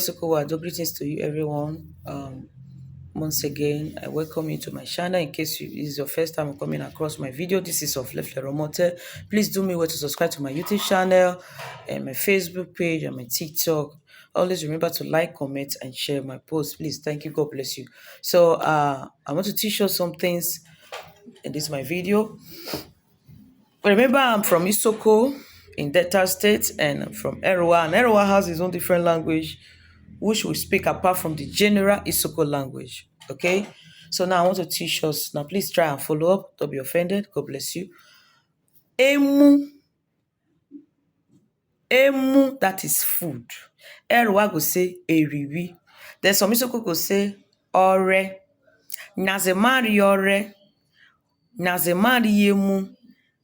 ISOKO War. Greetings to you, everyone. Once again, I welcome you to my channel. In case this is your first time coming across my video, this is of ॲMO Child. Please do me well to subscribe to my YouTube channel and my Facebook page and my TikTok. Always remember to like, comment, and share my posts. Please, thank you. God bless you. So, I want to teach you some things in this my video. Remember, I'm from ISOKO in Delta State, and I'm from ERIWI. And ERIWI has its own different language, which we speak apart from the general ISOKO language. Okay, so now I want to teach us. Now, please try and follow up. Don't be offended. God bless you. EMU, that is food. ERIWI go say ERIWI. Then some ISOKO go say ore. Nazemari ore. Nazemari emu.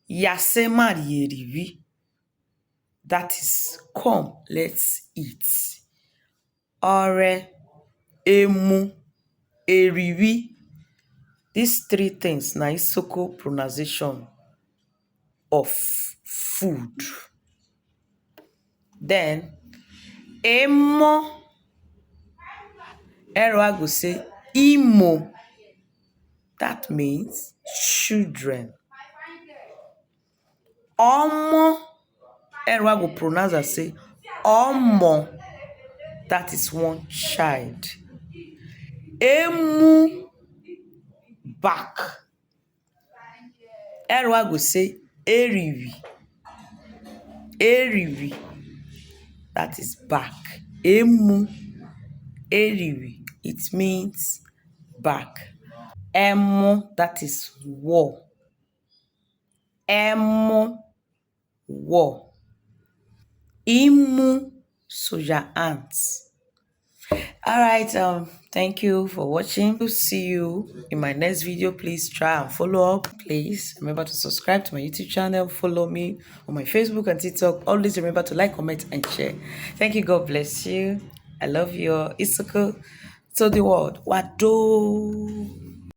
Yasemari ERIWI. That is, come, let's eat. Ore, emu, ERIWI. These three things na ISOKO pronunciation of food. Then, emo, ERIWI go say IMO. That means children. ỌMỌ, ERIWI go pronounce and say ỌMỌ. That is one child. EMU Back. ERIWI go say ERIWI. ERIWI. That is back. EMU. ERIWI. It means back. ЭMO. That is war. ЭMO War. IMU Soldier ants. All right, thank you for watching. We'll see you in my next video. Please try and follow up. Please remember to subscribe to my YouTube channel. Follow me on my Facebook and TikTok. Always remember to like, comment, and share. Thank you. God bless you. I love you. ISOKO to the world. Wado.